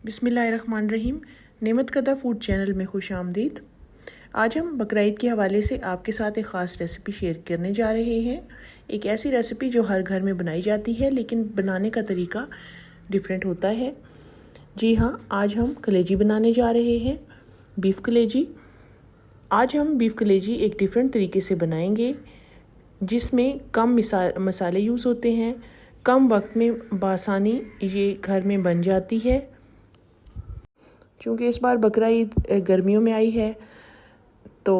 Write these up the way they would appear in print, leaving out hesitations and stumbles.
बिस्मिल्लाहिर्रहमानिर्रहीम। नेमत कदा फूड चैनल में खुश आमदीद। आज हम बकरीद के हवाले से आपके साथ एक ख़ास रेसिपी शेयर करने जा रहे हैं। एक ऐसी रेसिपी जो हर घर में बनाई जाती है लेकिन बनाने का तरीका डिफरेंट होता है। जी हाँ, आज हम कलेजी बनाने जा रहे हैं, बीफ कलेजी। आज हम बीफ कलेजी एक डिफरेंट तरीके से बनाएंगे जिसमें कम मसाले यूज़ होते हैं, कम वक्त में बासानी ये घर में बन जाती है। क्योंकि इस बार बकरीद गर्मियों में आई है तो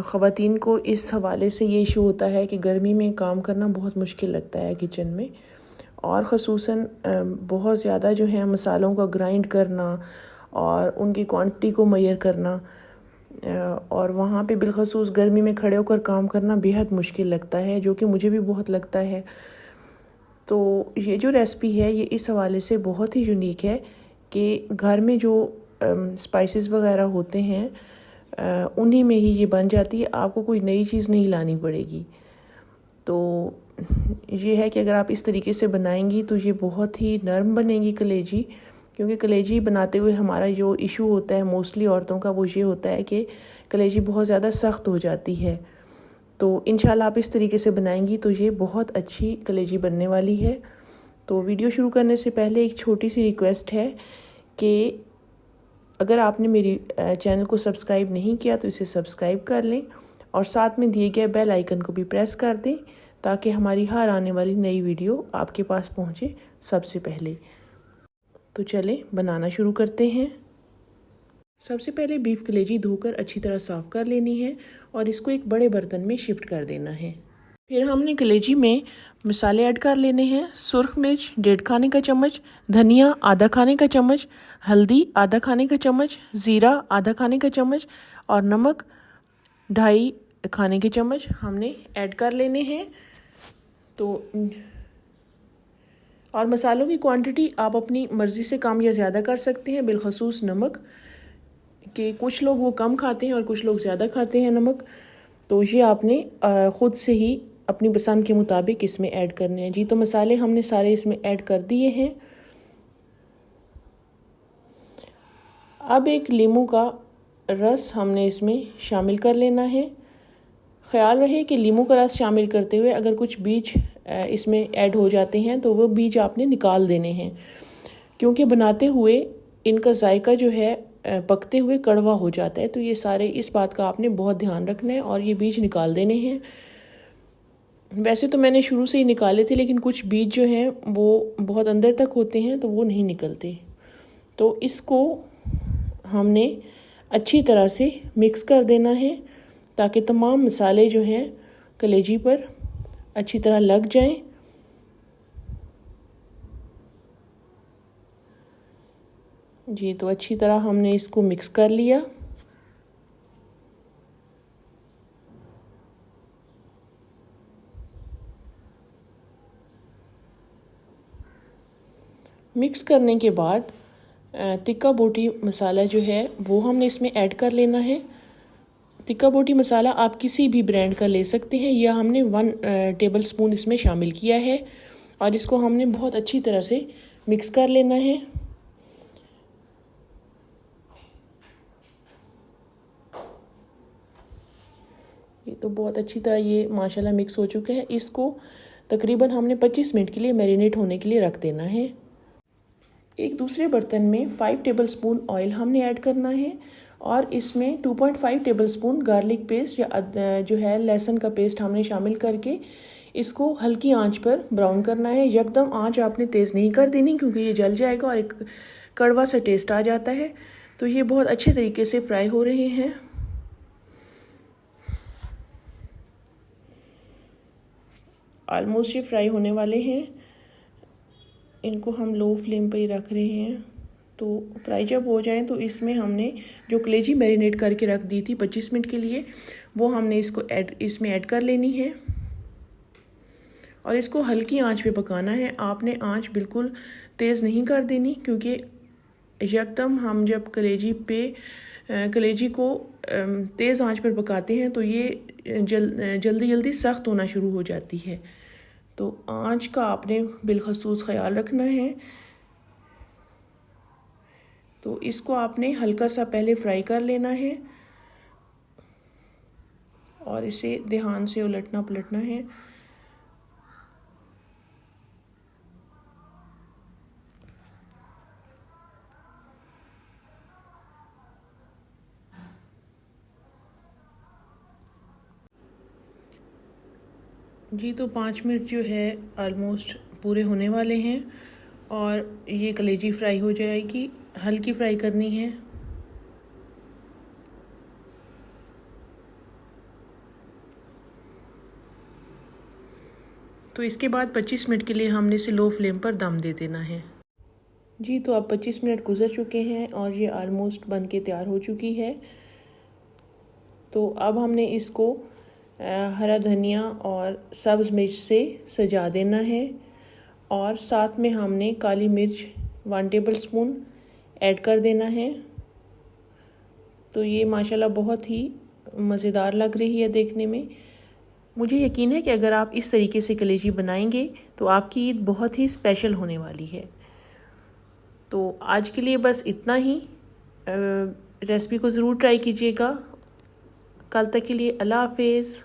ख़वातीन को इस हवाले से ये इशू होता है कि गर्मी में काम करना बहुत मुश्किल लगता है किचन में, और ख़ुसूसन बहुत ज़्यादा जो है मसालों का ग्राइंड करना और उनकी क्वांटिटी को मेजर करना, और वहाँ पे बिलखसूस गर्मी में खड़े होकर काम करना बेहद मुश्किल लगता है, जो कि मुझे भी बहुत लगता है। तो ये जो रेसिपी है ये इस हवाले से बहुत ही यूनिक है कि घर में जो स्पाइसेस वगैरह होते हैं उन्हीं में ही ये बन जाती है, आपको कोई नई चीज़ नहीं लानी पड़ेगी। तो ये है कि अगर आप इस तरीके से बनाएंगी तो ये बहुत ही नरम बनेगी कलेजी। क्योंकि कलेजी बनाते हुए हमारा जो इशू होता है मोस्टली औरतों का, वो ये होता है कि कलेजी बहुत ज़्यादा सख्त हो जाती है। तो इंशाल्लाह आप इस तरीके से बनाएंगी तो ये बहुत अच्छी कलेजी बनने वाली है। तो वीडियो शुरू करने से पहले एक छोटी सी रिक्वेस्ट है कि अगर आपने मेरी चैनल को सब्सक्राइब नहीं किया तो इसे सब्सक्राइब कर लें और साथ में दिए गए बेल आइकन को भी प्रेस कर दें ताकि हमारी हर आने वाली नई वीडियो आपके पास पहुंचे सबसे पहले। तो चलें बनाना शुरू करते हैं। सबसे पहले बीफ कलेजी धोकर अच्छी तरह साफ़ कर लेनी है और इसको एक बड़े बर्तन में शिफ्ट कर देना है। फिर हमने कलेजी में मसाले ऐड कर लेने हैं। सुर्ख मिर्च 1.5 खाने का चम्मच, धनिया आधा खाने का चम्मच, हल्दी आधा खाने का चम्मच, ज़ीरा आधा खाने का चम्मच और नमक 2.5 खाने के चम्मच हमने ऐड कर लेने हैं। तो और मसालों की क्वांटिटी आप अपनी मर्ज़ी से कम या ज़्यादा कर सकते हैं, बिलखसूस नमक के कुछ लोग वो कम खाते हैं और कुछ लोग ज़्यादा खाते हैं नमक। तो ये आपने ख़ुद से ही अपनी पसंद के मुताबिक इसमें ऐड करने हैं। जी, तो मसाले हमने सारे इसमें ऐड कर दिए हैं। अब एक लीमू का रस हमने इसमें शामिल कर लेना है। ख़्याल रहे कि लीमू का रस शामिल करते हुए अगर कुछ बीज इसमें ऐड हो जाते हैं तो वो बीज आपने निकाल देने हैं, क्योंकि बनाते हुए इनका जायका जो है पकते हुए कड़वा हो जाता है। तो ये सारे इस बात का आपने बहुत ध्यान रखना है और ये बीज निकाल देने हैं। वैसे तो मैंने शुरू से ही निकाले थे लेकिन कुछ बीज जो हैं वो बहुत अंदर तक होते हैं तो वो नहीं निकलते। तो इसको हमने अच्छी तरह से मिक्स कर देना है ताकि तमाम मसाले जो हैं कलेजी पर अच्छी तरह लग जाएं। जी, तो अच्छी तरह हमने इसको मिक्स कर लिया। मिक्स करने के बाद तिक्का बोटी मसाला जो है वो हमने इसमें ऐड कर लेना है। तिक्का बोटी मसाला आप किसी भी ब्रांड का ले सकते हैं। यह हमने 1 टेबल स्पून इसमें शामिल किया है और इसको हमने बहुत अच्छी तरह से मिक्स कर लेना है। ये तो बहुत अच्छी तरह ये माशाल्लाह मिक्स हो चुका है। इसको तकरीबन हमने 25 मिनट के लिए मैरिनेट होने के लिए रख देना है। एक दूसरे बर्तन में 5 टेबल स्पून ऑयल हमने ऐड करना है और इसमें 2.5 टेबल स्पून गार्लिक पेस्ट या जो है लहसुन का पेस्ट हमने शामिल करके इसको हल्की आंच पर ब्राउन करना है। यकदम आंच आपने तेज़ नहीं कर देनी क्योंकि ये जल जाएगा और एक कड़वा सा टेस्ट आ जाता है। तो ये बहुत अच्छे तरीके से फ्राई हो रहे हैं। ऑलमोस्ट ये फ्राई होने वाले हैं। इनको हम लो फ्लेम पर ही रख रहे हैं। तो फ्राई जब हो जाएं तो इसमें हमने जो कलेजी मैरिनेट करके रख दी थी 25 मिनट के लिए, वो हमने इसमें ऐड कर लेनी है और इसको हल्की आंच पे पकाना है। आपने आंच बिल्कुल तेज़ नहीं कर देनी क्योंकि यकदम हम जब कलेजी को तेज़ आंच पर पकाते हैं तो ये जल्दी जल्दी सख्त होना शुरू हो जाती है। तो आंच का आपने बिलखसूस ख़याल रखना है। तो इसको आपने हल्का सा पहले फ्राई कर लेना है और इसे ध्यान से उलटना पलटना है। जी तो 5 मिनट जो है ऑलमोस्ट पूरे होने वाले हैं और ये कलेजी फ्राई हो जाएगी। हल्की फ्राई करनी है। तो इसके बाद 25 मिनट के लिए हमने इसे लो फ्लेम पर दम दे देना है। जी तो अब 25 मिनट गुजर चुके हैं और ये ऑलमोस्ट बन के तैयार हो चुकी है। तो अब हमने इसको हरा धनिया और सब्ज़ मिर्च से सजा देना है और साथ में हमने काली मिर्च 1 टेबल स्पून ऐड कर देना है। तो ये माशाल्लाह बहुत ही मज़ेदार लग रही है देखने में। मुझे यकीन है कि अगर आप इस तरीके से कलेजी बनाएंगे तो आपकी ईद बहुत ही स्पेशल होने वाली है। तो आज के लिए बस इतना ही। रेसिपी को ज़रूर ट्राई कीजिएगा। कल तक के लिए अल्लाह हाफिज़।